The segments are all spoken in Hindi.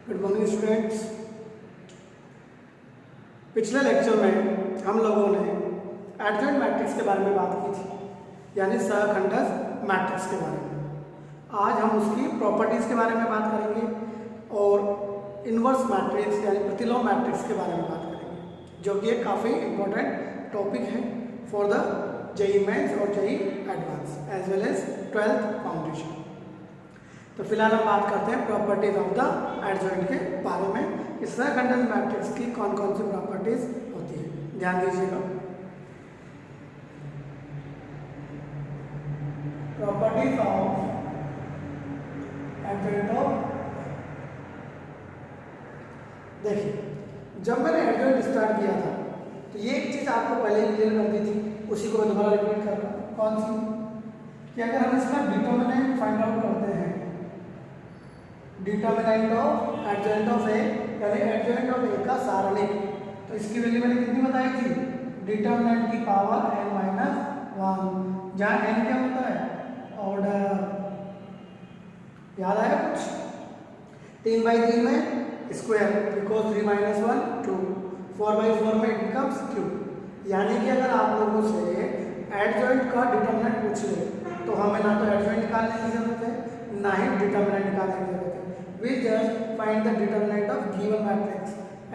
Good morning students. पिछले लेक्चर में हम लोगों ने एडजॉइंट मैट्रिक्स के बारे में बात की थी, यानी सहखंडज मैट्रिक्स के बारे में। आज हम उसकी प्रॉपर्टीज़ के बारे में बात करेंगे और इन्वर्स मैट्रिक्स यानी प्रतिलोम मैट्रिक्स के बारे में बात करेंगे, जो कि एक काफ़ी इम्पोर्टेंट टॉपिक है फॉर द जेईई मेंस और JEE advance as well as 12th foundation. तो फिलहाल हम बात करते हैं प्रॉपर्टीज ऑफ द एडजॉइंट के बारे में कि सहखंडज मैट्रिक्स की कौन कौन सी प्रॉपर्टीज होती है। ध्यान दीजिएगा, प्रॉपर्टीज ऑफ एडजॉइंट ऑफ। देखिए, जब मैंने एडजॉइंट स्टार्ट किया था तो ये एक चीज आपको पहले ही क्लियर कर दी थी, उसी को मैं दोबारा रिपीट कर रहा हूँ। कौन सी? कि अगर हम इसका डिटर्मिनेंट फाइंड आउट करते हैं, डिटर्मिनेंट ऑफ एडजॉइंट ऑफ ए यानी एडजॉइंट ऑफ ए का सारणिक, तो इसकी वैल्यू मैंने कितनी बताई थी? डिटर्मिनेंट की पावर n-1, जहाँ n क्या होता है? ऑर्डर। याद आया कुछ? 3/3 में स्क्वायर, बिकॉज 3 - 1 2, 4/4 में इट बिकम्स क्यूब। यानी कि अगर आप लोगों से एडजॉइंट का डिटर्मिनेंट पूछ ले तो हमें ना तो एडजॉइंट निकालने की जरूरत है ना ही डिटर्मिनेंट निकालने की जरूरत है। We just find the determinant of given matrix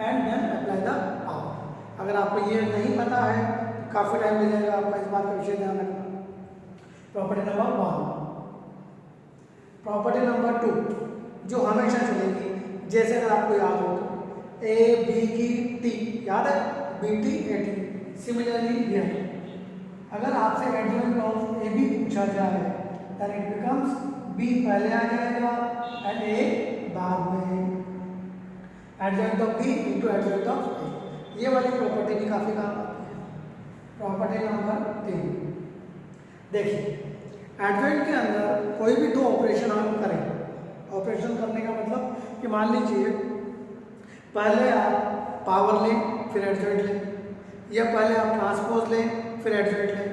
and then apply the power. अगर आपको ये नहीं पता है तो काफी टाइम ले जाएगा आपका, इस बात का विषय ध्यान रखना। Property number 1। प्रॉपर्टी नंबर 2 जो हमेशा चलेगी, जैसे अगर आपको याद हो तो ए बी की टी याद है, B T A T. Similarly here अगर आपसे एडजॉइंट ऑफ ए बी पूछा जाए then it becomes बी पहले आ जाएगा एंड ए बाद में। Adjoint of B into adjoint of A, ये वाली प्रॉपर्टी भी काफी काम आती है। Property number 3। देखिए, एडजॉइंट के अंदर कोई भी दो ऑपरेशन हम करें, ऑपरेशन करने का मतलब कि मान लीजिए पहले आप पावर लें फिर एडजॉइंट लें, या पहले आप ट्रांसपोज लें फिर एडजॉइंट लें,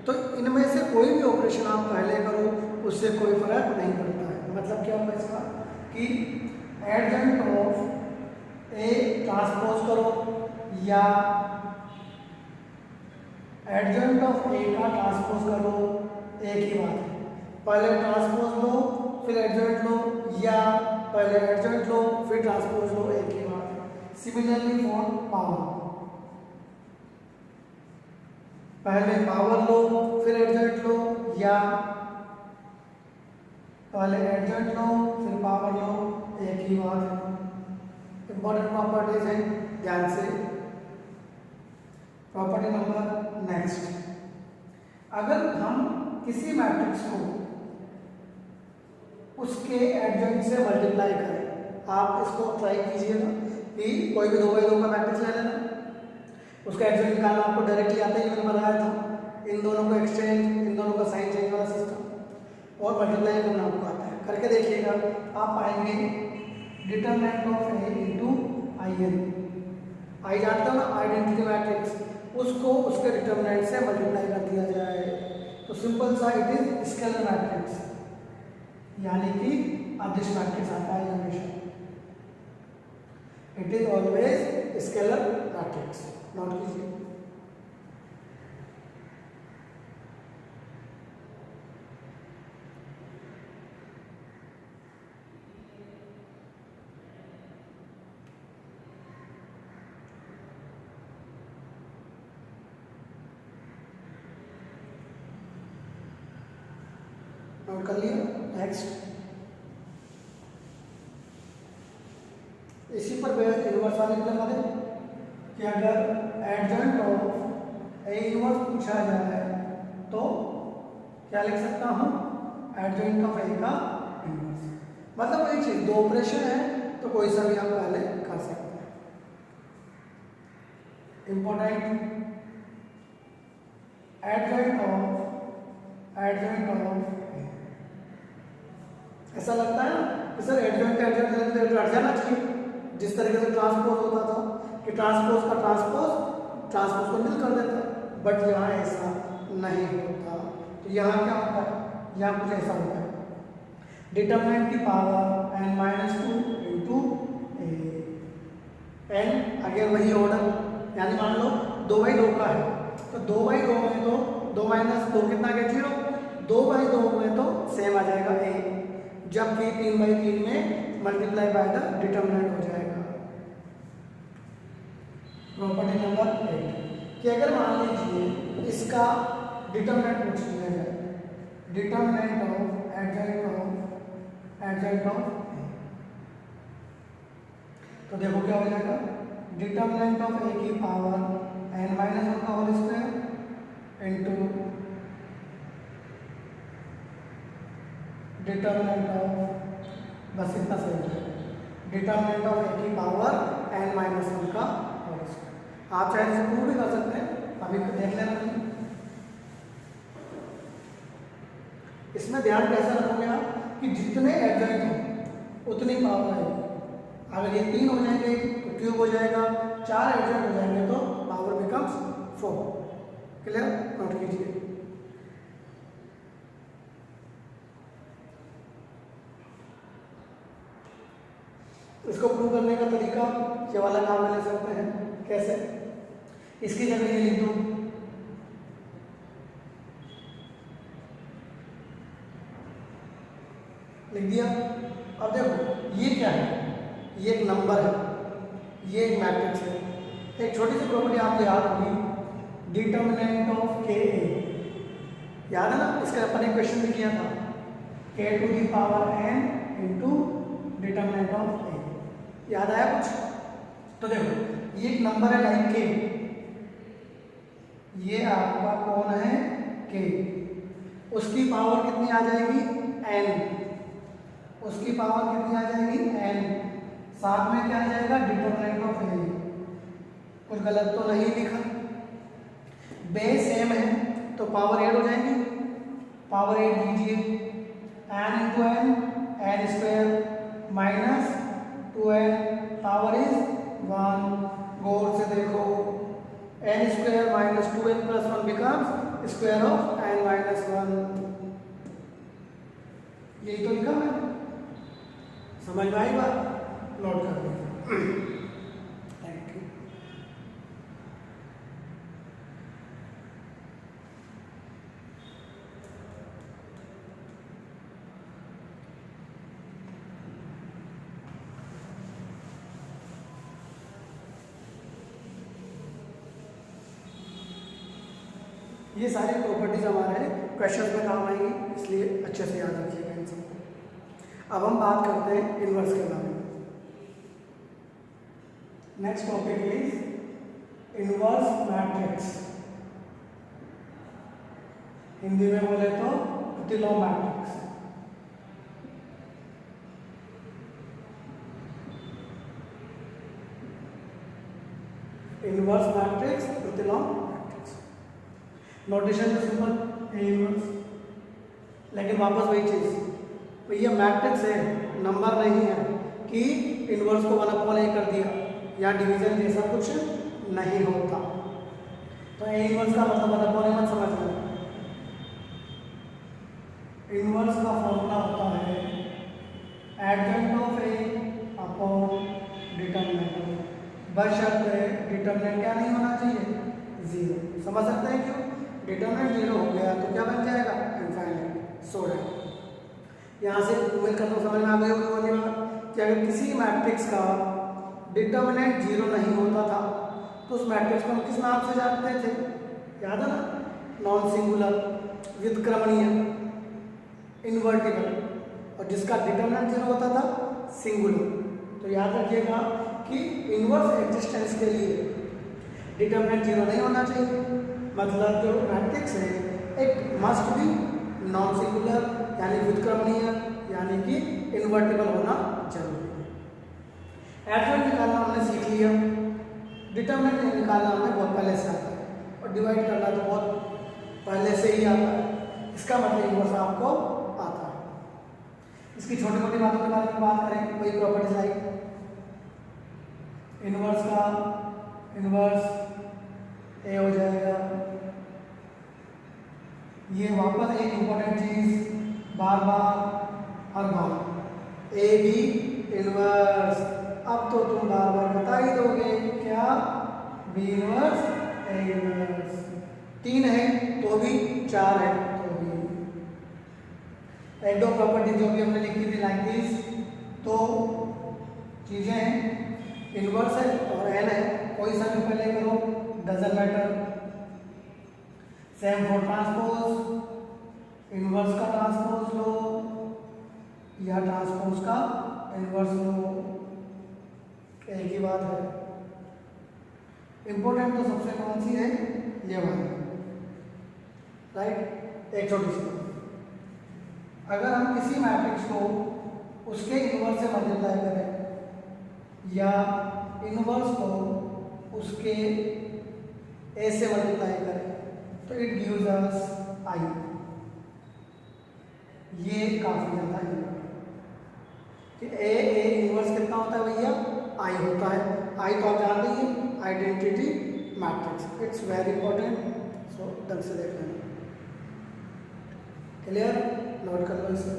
तो इनमें से कोई भी ऑपरेशन आप पहले करो उससे कोई फर्क नहीं पड़ता है। मतलब क्या होगा इसका कि एडजॉइंट ऑफ ए ट्रांसपोज करो या एडजॉइंट ऑफ ए का ट्रांसपोज करो, एक ही बात है। पहले ट्रांसपोज लो फिर एडजॉइंट लो, या पहले एडजॉइंट लो फिर ट्रांसपोज लो, एक ही बात है। सिमिलरली फॉर पावर, पहले पावर लो फिर एडजॉइंट लो, या पहले एडजॉइंट लो फिर पावर लो, एक ही बात है। इंपॉर्टेंट प्रॉपर्टीज है, ध्यान से। प्रॉपर्टी नंबर नेक्स्ट, अगर हम किसी मैट्रिक्स को उसके एडजॉइंट से मल्टीप्लाई करें, आप इसको ट्राई कीजिएगा कि कोई भी 2/2 का मैट्रिक्स ले लेना, उसका एडजॉइंट निकालना आपको डायरेक्टली आता ही, मैंने बताया था। इन दोनों को एक्सचेंज, इन दोनों का साइन चेंज वाला सिस्टम और मल्टीप्लाई करना आपको आता है। करके देखिएगा, आप पाएंगे determinant of A into I N. I जानते हो ना, आइडेंटिटी मैट्रिक्स, उसको उसके डिटरमिनेंट से मल्टीप्लाई कर दिया जाए तो सिंपल सा इट इज स्केलर मैट्रिक्स, यानी कि अदिश मैट्रिक्स आता है हमेशा। It is always scalar matrix. Note कीजिए। नोट कर लिया। नेक्स्ट, इसी पर बेस्ड इनवर्स वाले लगा दें कि अगर एडजॉइंट ऑफ ए इनवर्स पूछा जाए तो क्या लिख सकता हूँ? एडजॉइंट ऑफ ए का इनवर्स। मतलब वही चीज, दो ऑपरेशन है तो कोई सा भी आप पहले कर सकते हैं। इंपॉर्टेंट, एडजॉइंट ऑफ ऐसा लगता है ना कि सर एडजॉइंट हट जाना चाहिए, जिस तरीके से ट्रांसपोज होता था कि ट्रांसपोज का ट्रांसपोज को निल कर देता है, बट यहाँ ऐसा नहीं होता। तो यहाँ क्या होता है? यहाँ कुछ ऐसा होता है, डिटरमिनेंट की power n-2 into and again वही ऑर्डर, यानी मान लो 2/2 का है तो 2/2 में तो 2 - 2 कितना गया 0, 2/2 में तो सेम आ जाएगा ए, जबकि 3/3 में मल्टीप्लाई बाय द डिटरमिनेंट हो जाएगा। प्रॉपर्टी नंबर 8 कि अगर मान लीजिए इसका डिटरमिनेंट पूछ लिया जाए, डिटरमिनेंट ऑफ एडजॉइंट ऑफ तो देखो क्या हो जाएगा, डिटरमिनेंट ऑफ ए की पावर n-1 का whole square into determinant of, बस इतना सही हो जाएगा, डिटरमिनेंट ऑफ ए की पावर n-1 का होल स्क्वायर। आप चाहे इसे प्रूव भी कर सकते हैं, अभी देख लेना। इसमें ध्यान कैसे रखोगे आप कि जितने एडजॉइंट हो उतनी पावर आएगी। अगर ये 3 हो जाएंगे तो क्यूब हो जाएगा, 4 एडजॉइंट हो जाएंगे तो पावर बिकम्स 4। क्लियर, नोट कीजिए। इसको प्रूव करने का तरीका ये वाला काम ले सकते हैं। कैसे, इसकी जगह ये लिख दो, लिख दिया। अब देखो ये क्या है, ये एक नंबर है, ये एक मैट्रिक्स है। एक छोटी सी प्रॉपर्टी आपको याद होगी, डिटरमिनेंट ऑफ के ए, याद है ना, इसका अपन एक क्वेश्चन भी किया था, k to the power n into determinant of A, याद आया कुछ? तो देखो ये एक नंबर है लाइक k, ये आपका कौन है k, उसकी पावर कितनी आ जाएगी n, उसकी पावर कितनी आ जाएगी n, साथ में क्या आ जाएगा डिटरमिनेंट ऑफ ए। कुछ गलत तो नहीं लिखा, बेस सेम है तो पावर 8 हो जाएगी, पावर 8 लीजिए, n into n, n square minus 2n, power is 1। गौर से देखो, n square minus 2n plus 1 becomes square of n minus 1। यही तो लिखा मैंने, समझ में आई बात? नोट कर लीजिए। Thank you. ये सारी प्रॉपर्टीज हमारे क्वेश्चन में काम आएंगी, इसलिए अच्छे से याद रखिएगा इन सबको। अब हम बात करते हैं इनवर्स के बारे में। Next topic is inverse matrix, Hindi में बोले तो प्रतिलोम मैट्रिक्स। इनवर्स मैट्रिक्स, प्रतिलोम मैट्रिक्स। नोटेशन तो सिंपल ए इनवर्स, लेकिन वापस वही चीज, भैया मैट्रिक्स है, नंबर नहीं है कि इनवर्स को 1/a कर दिया या डिवीजन जैसा कुछ नहीं होता। तो ए इनवर्स का मतलब 1/a मत समझना। इनवर्स का फॉर्मूला होता है adjoint of A upon determinant, बशर्ते डिटरमिनेंट क्या नहीं होना चाहिए, 0। समझ सकते हैं क्यों? डिटरमिनेंट 0 हो गया तो क्या बन जाएगा, इनफाइनाइट, सो दैट। यहाँ से उम्मीद करता हूँ समझ में आ गई होगी वाली बात कि अगर किसी मैट्रिक्स का डिटरमिनेंट 0 नहीं होता था तो उस मैट्रिक्स को हम किस नाम से जानते थे, याद है ना? नॉन सिंगुलर, व्युत्क्रमणीय, इनवर्टिबल, और जिसका डिटरमिनेंट 0 होता था सिंगुलर। तो याद रखिएगा कि इनवर्स एग्जिस्टेंस के लिए डिटरमिनेंट 0 नहीं होना चाहिए, मतलब जो मैट्रिक्स है एक मस्ट बी नॉन सिंगुलर यानी व्युत्क्रमणीय यानी कि इन्वर्टिबल होना जरूरी है। एडजॉइंट निकालना हमने सीख लिया, डिटरमिनेंट निकालना हमें बहुत पहले से आता है और डिवाइड करना तो बहुत पहले से ही आता है। इसका मतलब इनवर्स आपको आता है। इसकी छोटी मोटी बातों के बारे में बात करेंगे, वही प्रॉपर्टीज आएगी। इनवर्स का इनवर्स ए हो जाएगा। ये वापस एक इंपॉर्टेंट चीज बार बार हर बार, ए बी इनवर्स। अब तो तुम बार बार बता ही दोगे क्या, बी इनवर्स ए इनवर्स। 3 है तो भी, 4 है तो भी। एक दो प्रॉपर्टी जो भी हमने लिखी थी लाइक दिस, तो चीजें हैं, इनवर्स है और एन है, कोई सा भी पहले करो doesn't matter. Same for transpose, inverse का ट्रांसपोज लो या ट्रांसपोज का इनवर्स लो, एक ही बात है। इंपॉर्टेंट तो सबसे कौन सी है, ये वाली, राइट। एक छोटी सी, अगर हम किसी मैट्रिक्स को उसके इनवर्स से मल्टीप्लाई करें या इनवर्स को उसके ए से मल्टीप्लाई करें तो इट गिव्स अस आई। ये काफी ज्यादा है कि ए इनवर्स कितना होता है भैया, आई होता है। आई तो आप जानते ही हैं, identity matrix, it's very important, so ढंग से देख लेना। क्लियर, नोट कर लो इसे।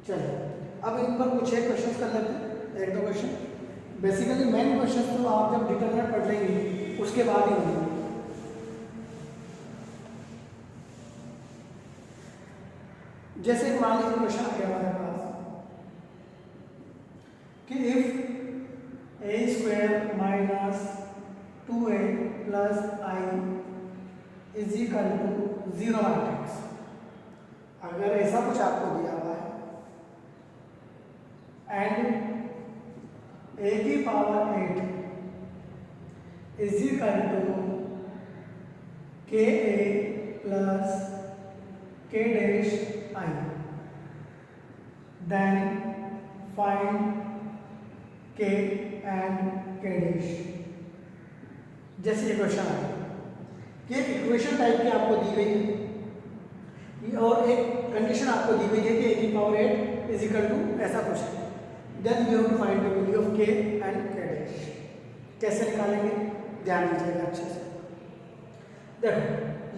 चलिए अब इन पर कुछ एक क्वेश्चंस कर लेते हैं, एक दो क्वेश्चन। बेसिकली मेन क्वेश्चन तो आप जब डिटरमिनेंट पढ़ लेंगे उसके बाद ही होंगे। जैसे मान लीजिए क्वेश्चन आ गया हमारे पास कि if A square minus 2a plus I is equal to 0 matrix. अगर ऐसा कुछ आपको दिया हुआ है एंड a की power 8 is equal to ka plus k dash I, then find k and k dash। जैसे ये क्वेश्चन है कि एक इक्वेशन टाइप की आपको दी गई है और एक कंडीशन आपको दी गई है कि a की पावर 8 इज इक्वल टू ऐसा कुछ है, then we have to find the value of k and k dash. कैसे निकालेंगे, ध्यान दीजिएगा अच्छे से। देखो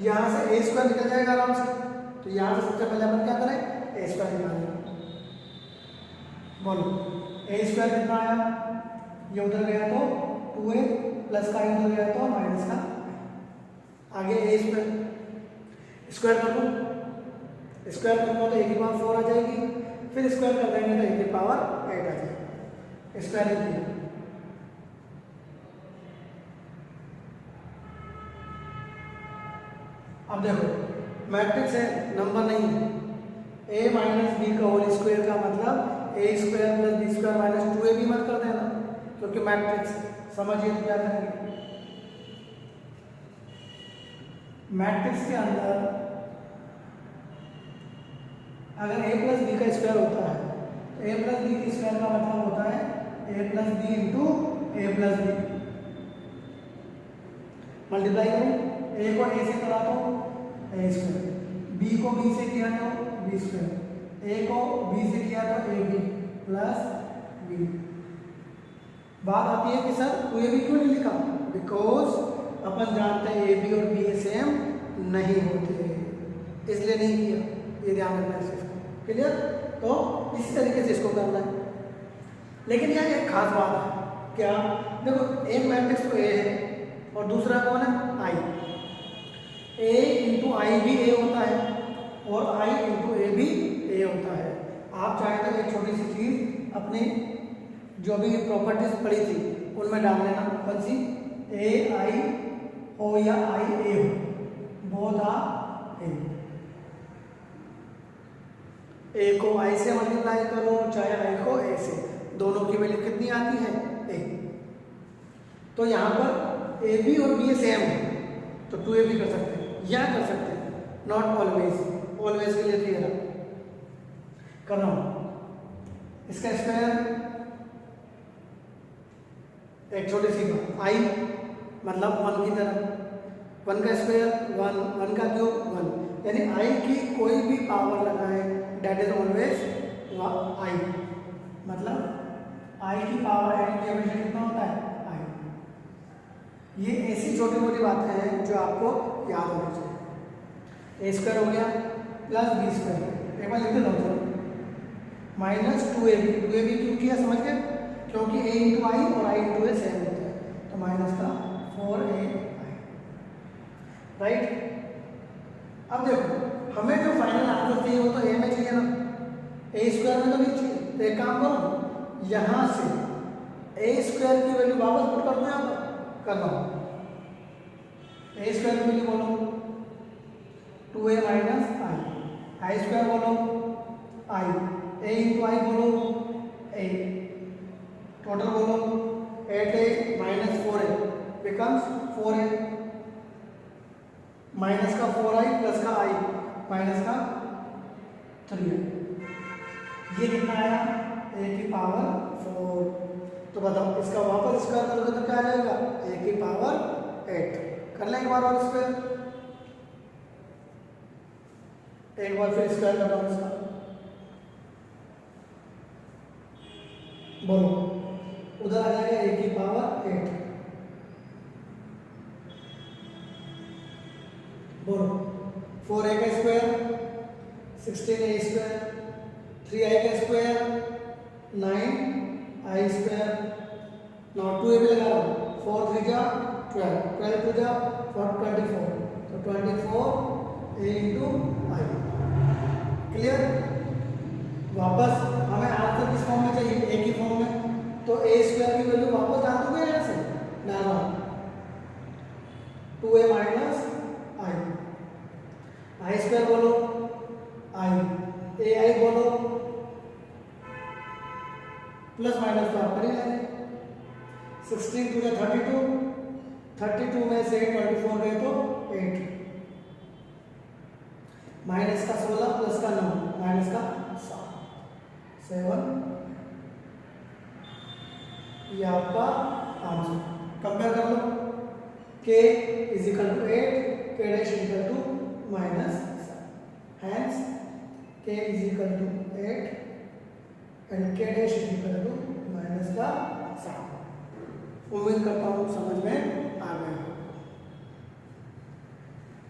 यहाँ से a स्क्वायर निकल जाएगा आराम से, तो यहाँ से सबसे पहले अपन क्या करें, ए स्क्वायर निकालेंगे। बोलो ए स्क्वायर कितना आया, ये उधर गया तो 2a प्लस का उधर गया तो माइनस का, आगे ए स्क्वायर स्क्वायर कर दो, स्क्वायर करूँगा तो ए की पावर 4 आ जाएगी, फिर स्क्वायर कर देंगे तो ए की पावर 8 आ जाएगी। स्क्वायर किया, अब देखो मैट्रिक्स है, नंबर नहीं है। a माइनस बी का होल स्क्वायर का मतलब A square plus B square minus 2a भी मत कर देना, क्योंकि मैट्रिक्स समझिए तो क्या करेंगे। मैट्रिक्स के अंदर अगर a प्लस बी का स्क्वायर होता है तो a प्लस बी के स्क्वायर का मतलब होता है a plus B into A plus B. Multiply करो, a को a से करा तो ए स्क्वायर, बी को बी से किया तो बी स्क्वायर, ए को बी से किया तो ए बी प्लस बी। बात आती है कि सर तो ये भी क्यों नहीं लिखा, बिकॉज अपन जानते हैं ए बी और बी सेम नहीं होते, इसलिए नहीं किया, ये ध्यान रखना है इसको। क्लियर, तो इसी तरीके से इसको करना है। लेकिन यहाँ एक खास बात है, क्या, देखो एक मैट्रिक्स तो ए है और दूसरा कौन है, आई। a इंटू आई भी a होता है और i इंटू ए भी a होता है। आप चाहे तो एक छोटी सी चीज अपने जो भी प्रॉपर्टीज पढ़ी थी उनमें डाल लेना, कौन सी, a i हो या i a हो, बोथ आर a। a को i से मल्टीप्लाई करो चाहे i को a से, दोनों की वैल्यू कितनी आती है, a। तो यहाँ पर a b और b सेम है तो 2a भी कर सकते हैं या कर सकते हैं, नॉट ऑलवेज, ऑलवेज के लिए तो ये कर रहा हूं। इसका स्क्वायर, एक छोटी सी बात, आई मतलब 1 की तरह, 1 का स्क्वायर 1, 1 का क्यूब 1, यानी आई की कोई भी पावर लगाए डेट इज ऑलवेज आई, मतलब आई की पावर एन की हमेशा कितना होता है आई। ये ऐसी छोटी मोटी बातें हैं जो आपको याद होनी चाहिए। ए स्क्वायर हो गया प्लस बी स्क्वायर, एक बार लिख देता हूँ माइनस 2ab, 2ab क्यों किया समझ गए, क्योंकि a इंटू आई और i इंटू ए सेम होता है, तो माइनस का 4ai, राइट। अब देखो हमें जो फाइनल आंसर चाहिए वो तो a में चाहिए ना, ए स्क्वायर में तो नहीं चाहिए, तो एक काम करो यहाँ से ए स्क्वायर की वैल्यू वापस पुट कर दो, यहाँ पर कर रहा हूँ ए स्क्वायर की वैल्यू बोलो 2a माइनस आई स्क्वायर बोलो आई, ए इंटू आई बोलो ए, टोटल बोलो 8a minus 4a becomes 4a, minus का 4i प्लस का i माइनस का 3i, ये कितना आया a की पावर 4। तो बताओ इसका वापस स्क्वायर करोगे तो क्या आ जाएगा a की पावर 8। कर लें एक बार और इस पर, एक बार फिर स्क्वायर कर रहा हूँ इसका, बोलो उधर आ जाएगा a की पावर 8, बोलो 4a का स्क्वायर 16a स्क्वायर, 3i का square 9i square, now 2a भी लगा रहा हूँ 4 3 जा 12, 12 2 जा 24, तो 24a इंटू आई। क्लियर। वापस हमें आंसर किस फॉर्म में चाहिए ए की फॉर्म में, तो ए स्क्वायर की वैल्यू वापस डाल दोगे यहाँ से डालना 2a माइनस आई स्क्वायर बोलो आई ए आई बोलो प्लस माइनस तो आप कर ही लेंगे, 16 2 32, 32 में से 24 गए तो 8, माइनस का 16 प्लस का 9 माइनस का 7, ये आपका आंसर। कंपेयर कर लो, k is equal to 8, k dash is equal to minus 7, hence k is equal to 8 and k dash is equal to minus का 7। उम्मीद करता हूँ समझ में आ गया।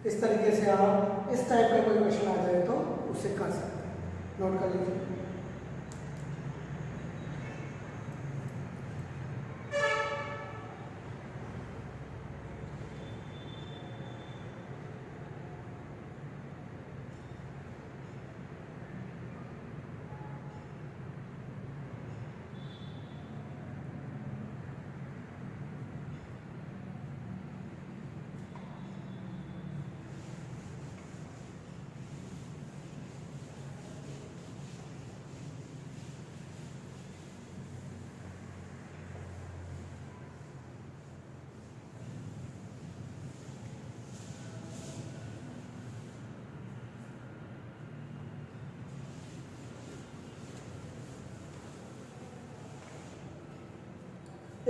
इस तरीके से आप इस टाइप का कोई क्वेश्चन आ जाए तो उसे कर सकते हैं, नोट कर लीजिए।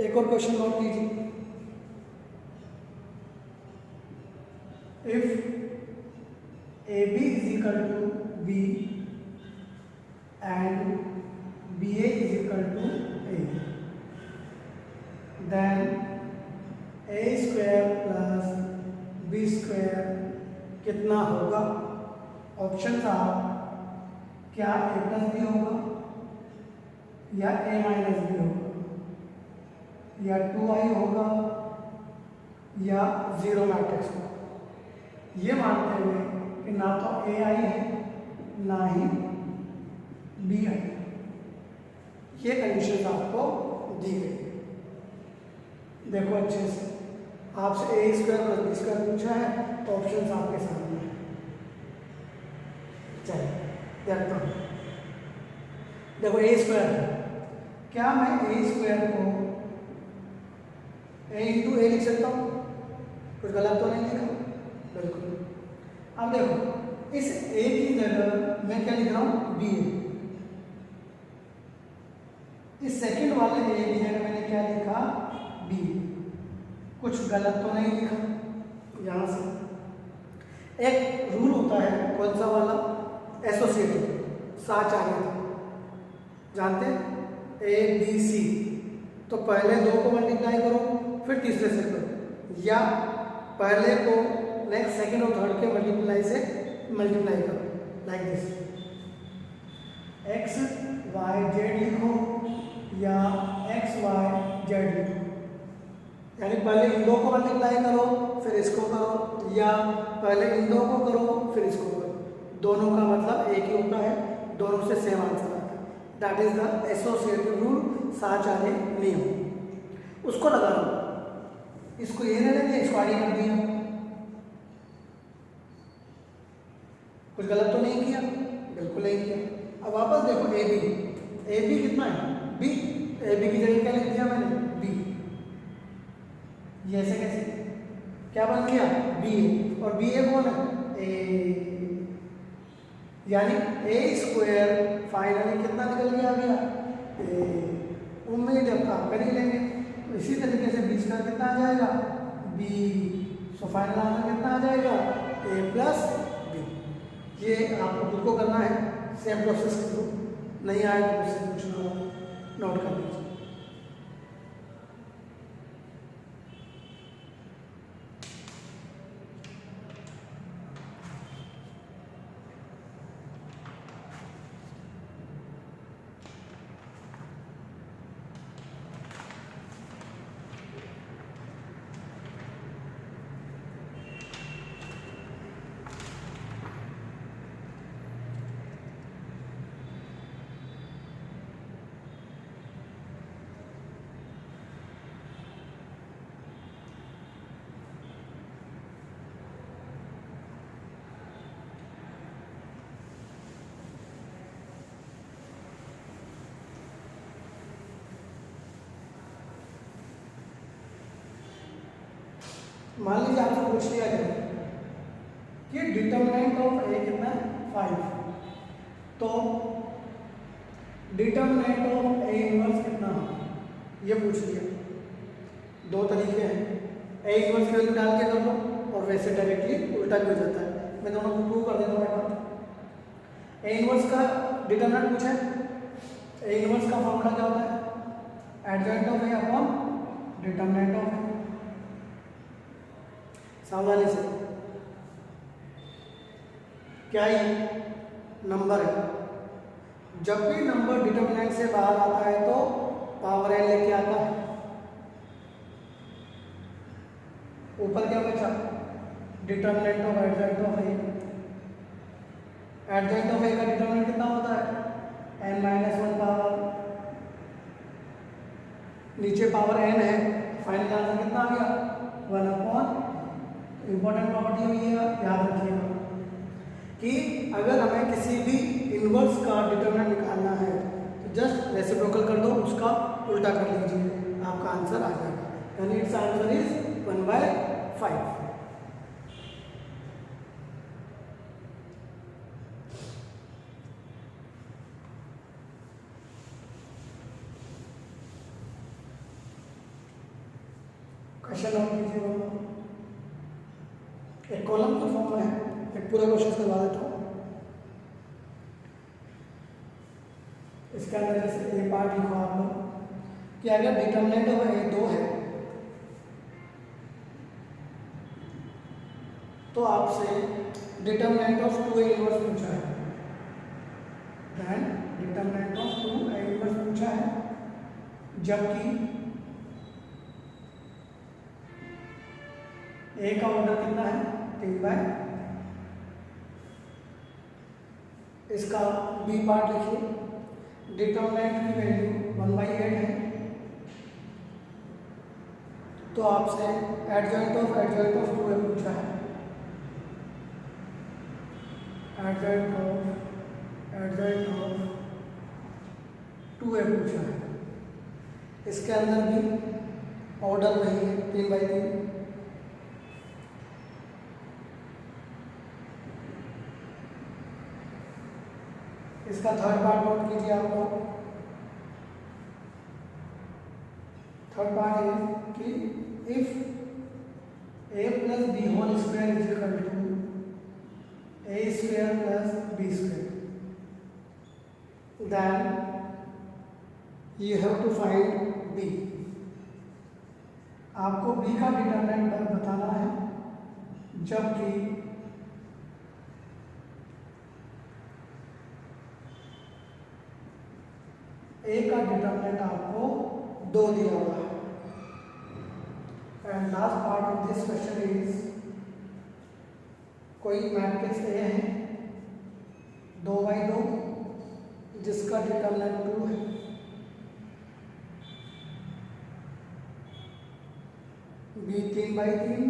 एक और क्वेश्चन नोट कीजिए, if AB is equal to B and BA is equal to A, then A square plus B square कितना होगा। ऑप्शन था क्या A प्लस बी होगा या A माइनस बी होगा या 2i होगा या 0 मैट्रिक्स होगा। ये मानते हुए कि ना तो ai है ना ही bi है, ये कंडीशन आपको दी गई। देखो अच्छे से, आपसे ए स्क्वायर प्लस बी स्क्वायर पूछा है तो ऑप्शन आपके सामने है। चलिए देखता हूँ, देखो ए स्क्वायर है, क्या मैं ए स्क्वायर को ए इंटू ए लिख सकता हूँ, कुछ गलत तो नहीं लिखा, बिल्कुल। अब देखो इस ए की जगह मैं क्या लिख रहा हूँ बी ए, इस सेकंड वाले ए की जगह मैंने क्या लिखा बी, कुछ गलत तो नहीं लिखा यहाँ से। एक रूल होता है, कौन सा वाला, एसोसिएटिव, साचार्य, जानते हैं, ABC, तो पहले दो को मल्टीप्लाई करो फिर तीसरे से करो, या पहले को नेक्स्ट सेकंड और थर्ड के मल्टीप्लाई से मल्टीप्लाई करो, like this, X Y Z लिखो या एक्स वाई जेड लिखो, यानी पहले इन दो को मल्टीप्लाई करो फिर इसको करो, या पहले इन दो को करो फिर इसको करो, दोनों का मतलब एक ही होता है, दोनों से सेम आंसर आता है। That is the associative rule, साचार्य नियम। उसको लगा लो, इसको ये नहीं लेंगे, इसको आगे कर दिया, कुछ गलत तो नहीं किया, बिल्कुल नहीं किया। अब वापस देखो ए बी कितना है, बी, ए बी की जगह क्या लिख दिया मैंने, बी, ये ऐसे कैसे, क्या बन गया, बी, और बी ए कौन है, ए, यानी ए स्क्वायर फाइनली कितना निकल के आ गया, उम्मीद है आप कर ही लेंगे। तो इसी तरीके से बी स्क्वायर कितना आ जाएगा, बी, सो फाइनल आंसर कितना आ जाएगा, ए प्लस बी। ये आपको खुद को करना है, सेम प्रोसेस के थ्रू, नहीं आए तो मुझसे पूछना होगा, नोट कर लीजिए। मान लीजिए आपसे पूछ लिया जाए कि डिटरमिनेंट ऑफ ए कितना है, 5, तो डिटरमिनेंट ऑफ ए इनवर्स कितना है, ये पूछ लिया। दो तरीके हैं, ए इनवर्स की वैल्यू डाल के कर लो और वैसे डायरेक्टली उल्टा भी हो जाता है। मैं दोनों को प्रूव कर देता हूँ एक बात। ए इनवर्स का डिटरमिनेंट पूछा है, ए इनवर्स का फॉर्मूला क्या होता है, adjoint of A upon determinant of A. सावधानी से, क्या ये नंबर है, जब भी नंबर डिटरमिनेंट से बाहर आता है तो पावर एन लेके आता है। ऊपर क्या बचा, determinant of adjoint of A, adjoint of A का डिटरमिनेंट कितना होता है, n-1 पावर, नीचे पावर n है, फाइनल आंसर कितना आ गया, 1 अपॉन, इंपॉर्टेंट प्रॉपर्टी हुई है, याद रखिएगा कि अगर हमें किसी भी इनवर्स का डिटरमिनेंट निकालना है तो जस्ट रेसिप्रोकल कर दो, उसका उल्टा कर लीजिए, आपका आंसर आ जाएगा, यानी it's answer is 1/5। Question note कीजिए, एक कॉलम के फॉर्म में है, एक पूरा क्वेश्चन करवा देता हूँ। इसके अंदर जैसे ए पार्ट लिखो आप लोग कि अगर डिटरमिनेंट ऑफ ए 2 है तो आपसे डिटरमिनेंट ऑफ 2a इनवर्स पूछा है, then determinant of 2a inverse पूछा है, जबकि ए का ऑर्डर कितना है, 3/, इसका बी पार्ट लिखिए, डिटरमिनेंट की वैल्यू 1/8 है, तो आपसे एडजॉइंट ऑफ 2a पूछा है, एडजॉइंट ऑफ 2a पूछा है। इसके अंदर भी ऑर्डर वही है, 3/3। इसका थर्ड पार्ट नोट कीजिए आप लोग। थर्ड पार्ट है कि if a plus b whole square is equal to a square plus B square, then you have to find b. आपको बी का डिटरमिनेंट बताना है, जबकि ए का डिटरमिनेंट आपको 2 दिया हुआ है। And last part of this question is, कोई मैट्रिक्स ए है 2×2 जिसका डिटरमिनेंट 2 है, B 3×3,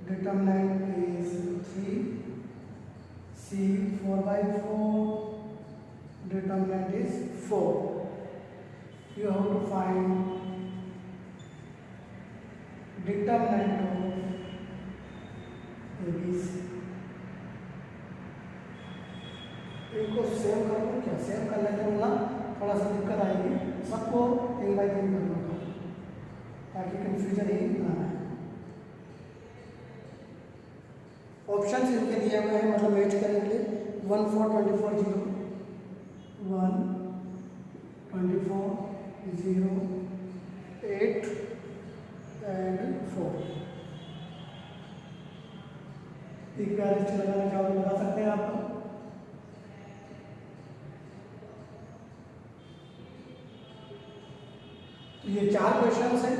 determinant is 3, C 4×4, determinant is 4. You have to find determinant of ABC. इनको सेव कर लो, क्या सेव कर लेते हो ना, थोड़ा सा दिक्कत आएगी, सबको 3×3 कर लो ताकि कंफ्यूजन ही ना आए। ऑप्शन इनके दिए हुए हैं, मतलब मैच करने के लिए 1 4 24 0, 1 24 0 8 एंड 4। इक्वालिटी लगाना चाहो तो लगा सकते हैं आप। ये 4 क्वेश्चंस हैं,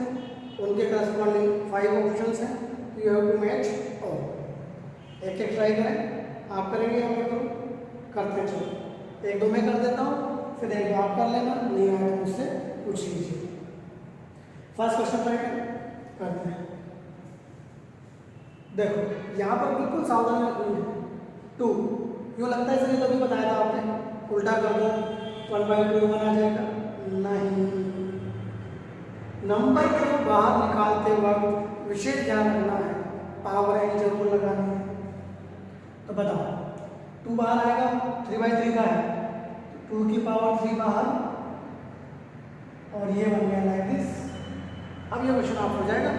उनके करस्पॉन्डिंग 5 ऑप्शंस हैं, तो you have to match all. एक एक ट्राई करें, आप करेंगे या मैं करूँ? करते चलो, 1 2 में कर देता हूँ, फिर 1 2 आप कर लेना, नहीं आया तो मुझसे पूछ लीजिए। फर्स्ट क्वेश्चन ट्राई करते हैं। देखो यहाँ पर बिल्कुल सावधानी रखनी है। 2 यूँ लगता है सही, तो भी बताया था आपने, उल्टा कर दो 1/2 1 आ जाएगा, नहीं। नंबर को बाहर निकालते वक्त विशेष ध्यान रखना है, पावर एन जरूर लगानी है। तो बताओ 2 बाहर आएगा, 3/3 का है, 2 की पावर 3 बाहर, और ये बन गया लाइक दिस। अब ये क्वेश्चन आप हो जाएगा,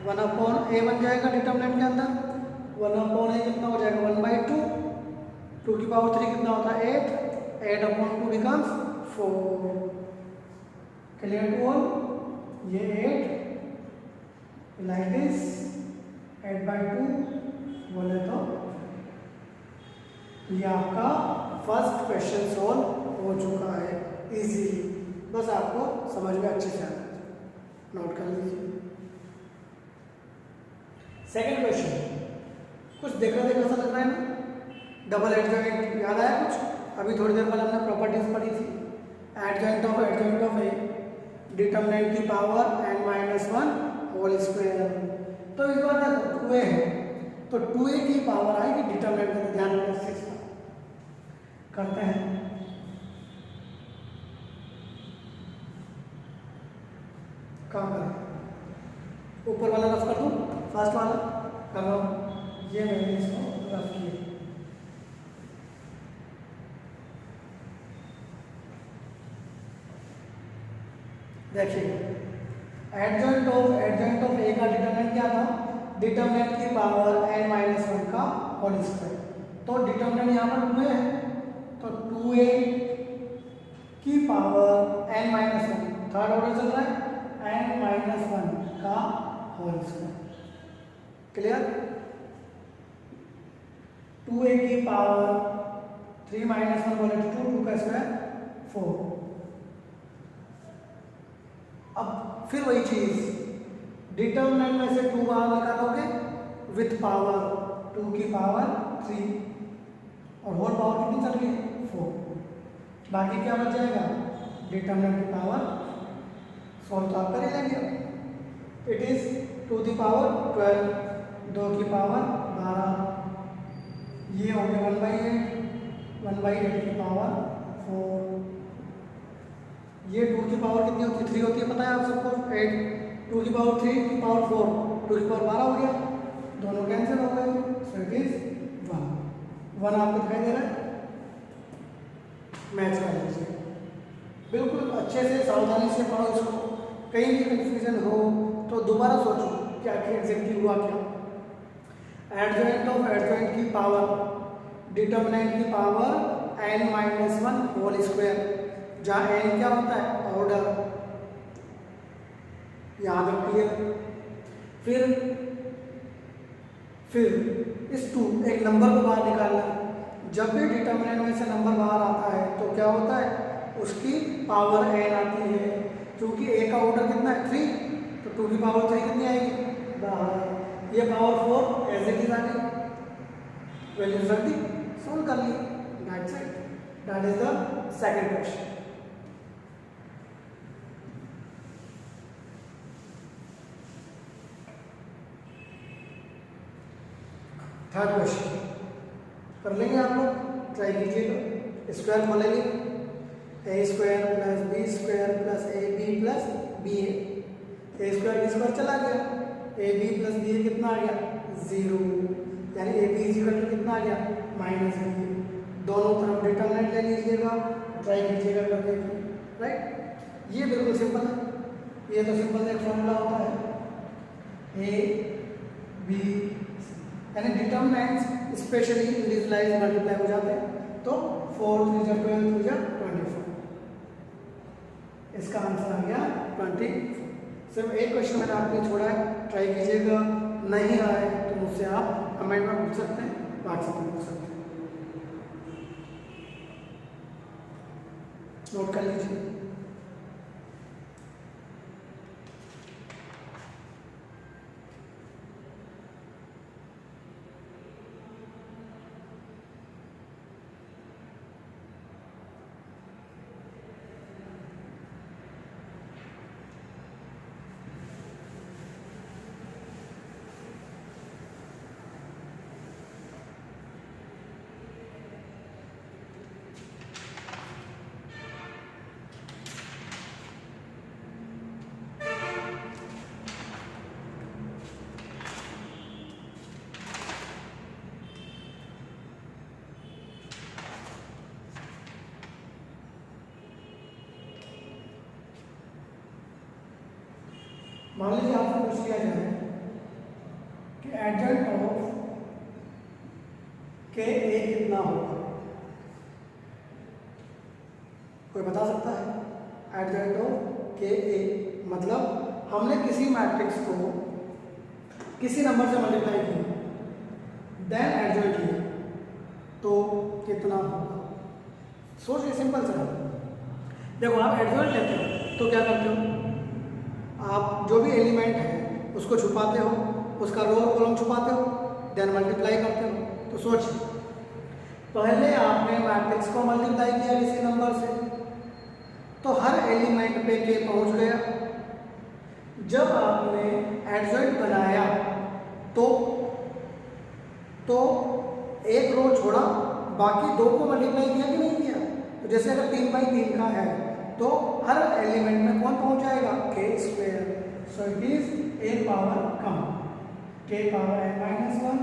1/a बन जाएगा डिटरमिनेंट के अंदर, 1/a कितना हो जाएगा 1/2, 2 की पावर 3 कितना होता है 8, 8/2 बिकम्स 4। Clear to all? ये 8 लाइक दिस, 8/2 बोले तो ये आपका फर्स्ट क्वेश्चन सॉल्व हो चुका है इजीली। बस आपको समझ में अच्छे से आना चाहिए, नोट कर लीजिए। सेकंड क्वेश्चन कुछ देखा सा लग रहा है ना, डबल एडजॉइंट याद आया कुछ? अभी थोड़ी देर पहले हमने प्रॉपर्टीज पढ़ी थी। एडजॉइंट ऑफ ए, डिटरमिनेंट की पावर n-1 होल स्क्वायर। तो इस बार देखो 2a है, तो 2a की पावर आएगी डिटरमिनेंट में, ध्यान रखना 6 करते हैं। काम करें, ऊपर वाला रफ कर दूं, फर्स्ट वाला कर रहा हूं, ये मैंने इसको रफ किया। देखिए एडजॉइंट ऑफ ए का डिटरमिनेंट क्या था? डिटरमिनेंट की पावर n-1 का होल स्क्वायर। तो डिटरमिनेंट यहाँ पर 2a है, तो 2a की पावर n-1, थर्ड ऑर्डर चल रहा है, n-1 का होल स्क्वायर। क्लियर? 2a की पावर 3-1 बोले तो 2 का स्क्वायर 4। अब फिर वही चीज, डिटरमिनेंट में से 2 बाहर निकालोगे विथ पावर 2 की पावर 3, और होल पावर कितनी चल रही है 4। बाकी क्या बच जाएगा? डिटरमिनेंट की पावर सॉल्व तो आप कर ही लेंगे। इट इज 2 की पावर 12, 2 की पावर 12, ये हो गया 1/8 की पावर 4। ये 2 की पावर कितनी होती है? 3 होती है, पता है आप सबको। 8, 2 की पावर 3 की पावर 4, 2 की पावर 12 हो गया, दोनों कैंसिल हो गए, सो इट इज 1 आपको दिखाई दे रहा है। मैच कर लीजिए, बिल्कुल अच्छे से सावधानी से पढ़ो इसको, कहीं भी कंफ्यूजन हो तो दोबारा सोचो कि आखिर एग्जैक्टली हुआ क्या। एडजॉइंट ऑफ एडजॉइंट की पावर, डिटर्मिनेंट की पावर n-1 होल स्क्वायर, जहाँ n क्या होता है ऑर्डर, याद रखिए। फिर इस टू एक नंबर को बाहर निकालना, जब भी डिटर्मिनेंट में से नंबर बाहर आता है तो क्या होता है, उसकी पावर n आती है। क्योंकि a का ऑर्डर कितना है 3, तो 2 की पावर 3 कितनी आएगी बाहर, ये पावर 4 एज इट इज आ गई, वैल्यूज रख दी, सोल्व कर ली, that's it, that is the second question. Third question कर लेंगे आप लोग, ट्राई कीजिएगा। स्क्वायर खोलेंगे, A square plus B square plus A B plus B A square B square चला गया, A B plus B A कितना आ गया 0, यानी ए बी इक्वल टू कितना आ गया -बी। दोनों तरफ डिटरमिनेंट ले लीजिएगा, ट्राई कीजिएगा करने की, राइट। ये बिल्कुल सिंपल है, ये तो सिंपल एक फॉर्मूला होता है, ए बी यानी डिटर्मिनेंट्स स्पेशली इंडिविजुअलाइज मल्टीप्लाई हो जाते हैं, तो 4 3 जा 12 2 जा 24, इसका आंसर आ गया 24। सिर्फ एक क्वेश्चन मैंने आपको छोड़ा है, ट्राई कीजिएगा, नहीं रहा है तो मुझसे आप कमेंट में पूछ सकते हैं, व्हाट्सएप में पूछ सकते हैं, नोट कर लीजिए। मान लीजिए आपसे पूछ लिया जाए कि एडजॉइंट ऑफ के ए कितना होगा, कोई बता सकता है? एडजॉइंट ऑफ के ए मतलब हमने किसी मैट्रिक्स को किसी नंबर से मल्टीप्लाई किया, देन एडजॉइंट किया, तो कितना होगा? सोचिए, सिंपल सा। देखो आप एडजॉइंट लेते हो तो क्या करते हो, आप जो भी एलिमेंट है उसको छुपाते हो, उसका रो और कॉलम छुपाते हो, देन मल्टीप्लाई करते हो। तो सोचिए, पहले आपने मैट्रिक्स को मल्टीप्लाई किया किसी नंबर से, तो हर एलिमेंट पे के पहुंच गया। जब आपने एडजॉइंट बनाया तो एक रो छोड़ा, बाकी दो को मल्टीप्लाई किया कि नहीं किया? तो जैसे अगर 3 बाई 3 का है तो हर एलिमेंट में कौन पहुंच जाएगा, K square, so it is a power कम, के पावर n-1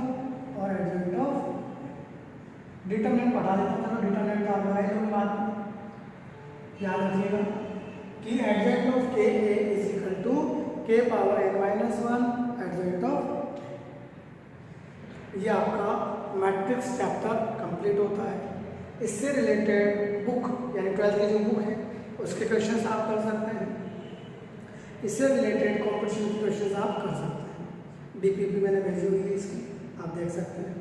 और एडजॉइंट ऑफ डिटरमिनेंट बढ़ा देते हैं, तो डिटरमिनेंट का लगाए तो बात याद रखिएगा कि एडजॉइंट ऑफ के ए इज इक्वल टू के पावर n-1 एडजॉइंट ऑफ, ये आपका मैट्रिक्स चैप्टर कंप्लीट होता है। इससे रिलेटेड बुक यानी 12th की जो बुक है उसके क्वेश्चंस आप कर सकते हैं, इससे रिलेटेड कॉम्पिटिशन के क्वेश्चंस आप कर सकते हैं। डीपीपी मैंने भेजी हुई है इसकी, आप देख सकते हैं।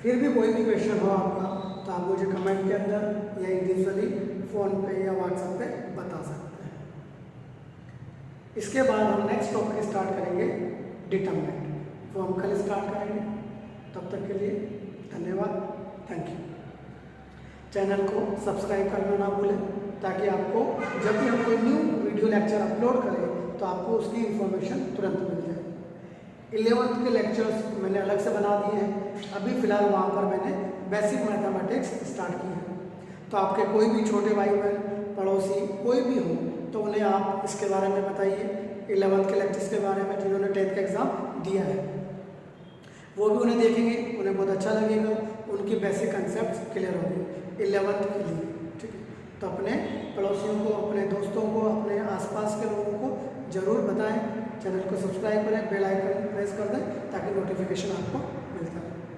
फिर भी कोई भी क्वेश्चन हो आपका तो आप मुझे कमेंट के अंदर या इंडिविजुअली फ़ोन पे या व्हाट्सएप पे बता सकते हैं। इसके बाद हम नेक्स्ट टॉपिक स्टार्ट करेंगे डिटरमिनेंट, वो हम कल स्टार्ट करेंगे। तब तक के लिए धन्यवाद, थैंक यू। चैनल को सब्सक्राइब करना ना भूलें, ताकि आपको जब भी हम कोई न्यू वीडियो लेक्चर अपलोड करें तो आपको उसकी इन्फॉर्मेशन तुरंत मिल जाए। 11th के लेक्चर्स मैंने अलग से बना दिए हैं, अभी फ़िलहाल वहाँ पर मैंने बेसिक मैथमेटिक्स स्टार्ट की है। तो आपके कोई भी छोटे भाई बहन पड़ोसी कोई भी हो तो उन्हें आप इसके बारे में बताइए, 11th के लेक्चर्स के बारे में, जिन्होंने 10th का एग्ज़ाम दिया है वो भी उन्हें देखेंगे, उन्हें बहुत अच्छा लगेगा, उनकी बेसिक कंसेप्ट क्लियर होंगे 11th के लिए, ठीक है। तो अपने पड़ोसियों को, अपने दोस्तों को, अपने आसपास के लोगों को ज़रूर बताएं, चैनल को सब्सक्राइब करें, बेल आइकन प्रेस कर दें ताकि नोटिफिकेशन आपको मिलता रहे।